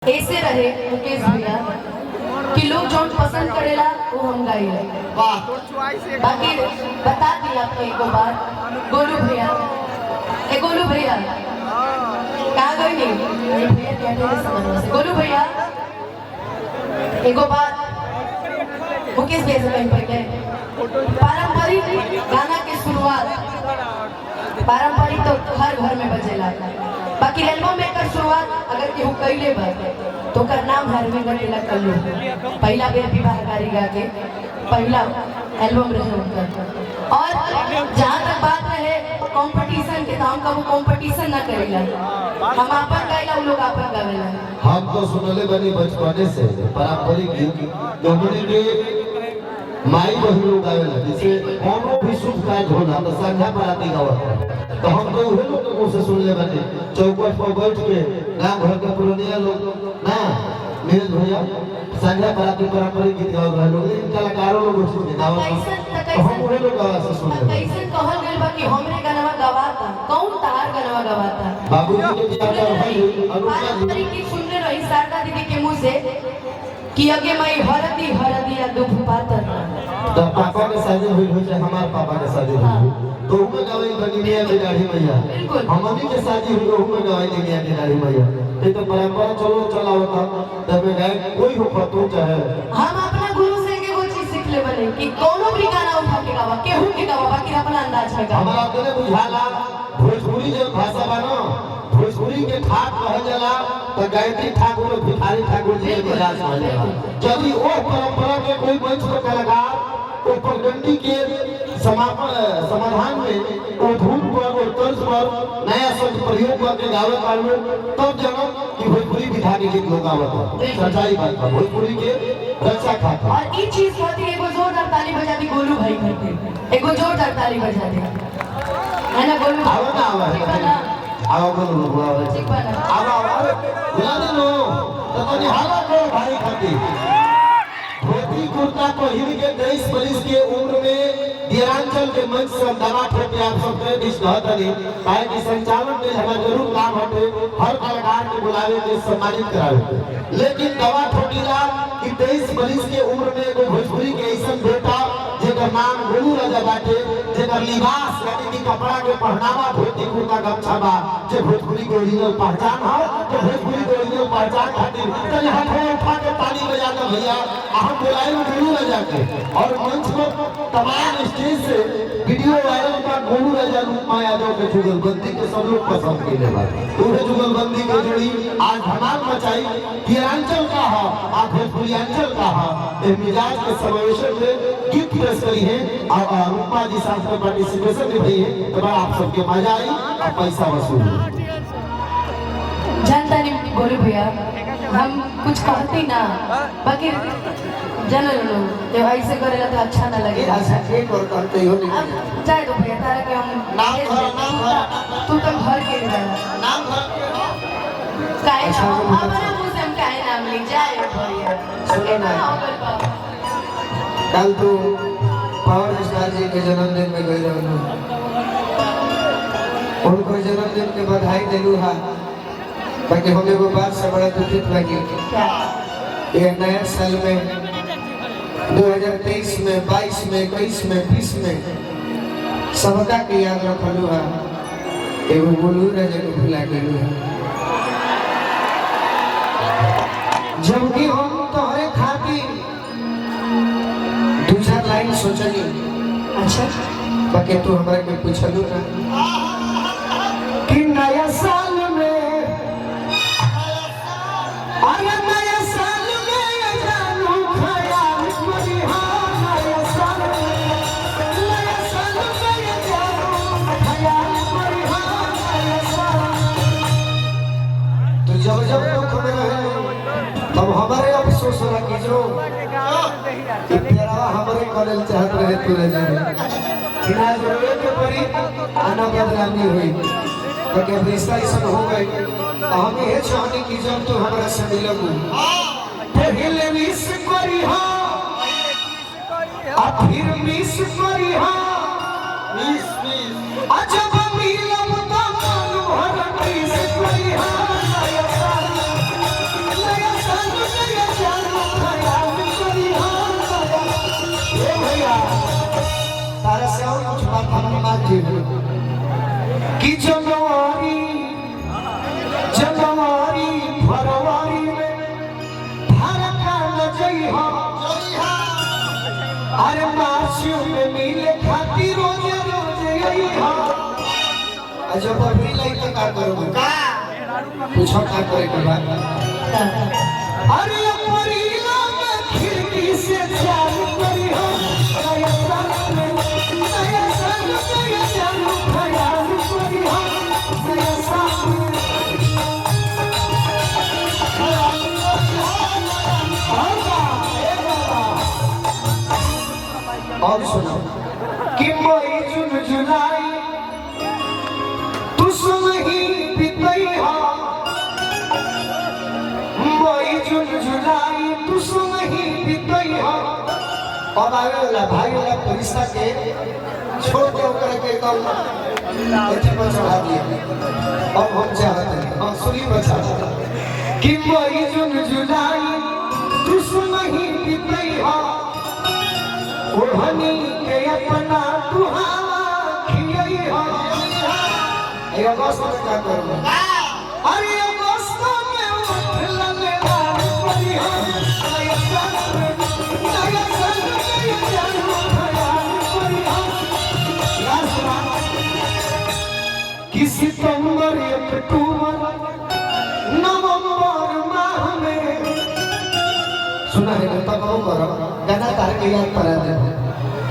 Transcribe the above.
ऐसे रहे मुकेश भैया कि लोग जो पसंद करेला वो हम गाइले। वाह, बाकी बता दी आपको एक बार गोलू भैया कहाँ गए नहीं भैया क्या समझ से गोलू भैया एक बात मुकेश भैया से कहीं पहले पारंपरिक गाना की शुरुआत पारंपरिक तो हर घर में बजेला, बाकी एल्बम में कर शुरुआत अगर केहू कैले बा तो कर नाम हर में गलेला कल्लू पहला बेर विवाहकारी गा के पहला एल्बम रहे उनका। और जहाँ तक बात रहे कंपटीशन के, तो हम कभी कंपटीशन ना करेला, हम अपन गाइला उ लोग अपन गावेला। हम तो सुनले बनी बचपने से पारंपरिक गीत दोनों के माई बहन लोग गावेला, जैसे कोनो भी शुभ कार्य होना तो संध्या बराती गावत, तो हम तो उहे लोग को से सुनले बने चौकट पर बैठ के गांव घर के पुरानिया लोग ना मेरे भैया संध्या बराती पारंपरिक गीत गावत रहे लोग, इन कलाकारों लोग सुन के गावत, तो हम उहे लोग गावा से सुनले। कैसे कहल गेल बा कि हमरे गाना गवाता कौन तार गाना गवाता बाबूजी के क्या भाई पारंपरिक गीत सुनने रही शारदा दीदी के मुंह से कि अगे मई हरदी या दुख पातर। तो पापा के शादी हुई है, हमारे पापा के शादी हुई तो उनमें गवाई बनी मियां की दाढ़ी मैया, हमनी के शादी हुई उनमें गवाई नहीं मियां की दाढ़ी मैया। ये तो परंपरा चलो चला होता तब गाय कोई हो फतू चाहे हम अपना गुरु से के वो चीज सीख ले बने कि कोनो भी गाना उठा के गावा केहू के गावा बाकी अपना अंदाज में गावा। हमारा तने बुझाला भोजपुरी जो भाषा बा ना भोजपुरी के ठाक कह जाला तो गायत्री ठाकुर और भिखारी ठाकुर जी के विराज मान जाला। यदि वो परंपरा के कोई मंच पर कलाकार वो पगडंडी के समाधान में वो धूप पर और तर्ज पर नया शब्द प्रयोग करके गावे पावे तब जन्म कि भोजपुरी विधा के गीत लोग गावत है। सच्चाई बात है भोजपुरी के रक्षा खाता। और ई चीज खातिर एगो जोरदार ताली बजा दी गोलू भाई खातिर, एगो जोरदार ताली बजा दे है ना गोलू आवा ना आवा आवा बोलो बुलावे आवा आवा बुला दे लो तो तनी हाला को भाई खातिर धोती कुर्ता पहिन के 23 बरिस के उम्र में दिरांचल के मंच से दवा ठोके आप सब के बीच कहतनी काहे कि संचालन में हमारा जरूर काम हटे हर कलाकार के बुलावे के सम्मानित करावे, लेकिन दवा ठोकीला कि 23 बरिस के उम्र में एगो भोजपुरी के ऐसन बेटा जेकर नाम गोलू राजा बाटे, जेकर लिबास यानी कि कपड़ा के पहनावा धोती कुर्ता गमछा बा, जे भोजपुरी के ओरिजिनल पहचान है, तो भोजपुरी के ओरिजिनल पहचान खातिर चल हाथ उठा के ताली बजा दो भैया। हम बुलाए गोलू राजा के और मंच पर तमाम स्टेज से वीडियो वायरल का गोलू राजा रूपमा यादव के जुगलबंदी के सब लोग पसंद के बाद पूरे जुगलबंदी के जोड़ी आज धमाल मचाई गिरांचल का है और भोजपुरियांचल का है मिजाज के समावेशन में गिफ्ट पेश करी है और रूपमा जी साथ में पार्टिसिपेशन में भी है, तो आप सबके मजा आई और पैसा वसूल जानता नहीं गोलू भैया हम कुछ कहते ना बाकी जनल लोग जब ऐसे करेला तो अच्छा ना लगे। एक और करते हो नहीं अब जाए दो भैया तारा के हम नाम तू तो घर के नाम काहे ना हमारे मुंह से हम काहे नाम ले जाए भैया सुनो ना कल तो पावर स्टार जी के जन्मदिन में गई रहूं, उनको जन्मदिन के बधाई देलू हा, बाकी हमें वो बात से बड़ा दुखित लगी ये नया साल में 2023 में 22 में 21 में 20 में सबका के याद रखलू है एगो गोलू राजा के भुला गेलू है, जबकि हम तोहरे खातिर 2-4 लाइन सोचली। अच्छा बाकी तू हमारे के पूछलू ना कि नया साल में अरे नया साल में जानू ख्याल करी हाँ नया साल में जानू ख्याल करी हाँ नया साल। तो जब जब दुख में रहे तब हमारे अफसोस होला कि जो प्यारा हमारे कॉलेज चाहत रहे तू रह जाए कि ना जरूरत के परी आना बदनामी हुई क्योंकि अब रिश्ता ऐसा हो गई हम ये चाहते कि जब तो हमारा से मिलबू पहले मिस करी हाँ और फिर मिस करी हाँ मिस जब मिलब तो मन भर मिस करी हाँ नया साल अरे मासियों में मिले खाती रोजे रोजे यही हाँ अच्छा पर भी लाई तो का करो का पूछो का करे के बाद अरे परिला में खिड़की से चालू करी हो नया साल में नया चालू खयाल करी हो नया साल और सुनो कि मई जून जुलाई तू सुन ही बीतई हा मई जून जुलाई तू सुन ही बीतई हा अब आगे वाला भाई वाला परिश्ता के छोड़ के ओकर के कल एथी पर चढ़ा दिया अब हम चाहते हैं हम सुनी बचा कि मई जून जुलाई तू सुन ही बीतई हा ओढ़नी के अपना दुहावा खियई हो ए अगस्त में क्या करूं अरे अगस्त में उठ लले लाल परी हो नया साल में जानू खयाल परी हो लास्ट कि सितंबर अक्टूबर नवंबर माह में सुना है तो करो गाना तार के याद करा दे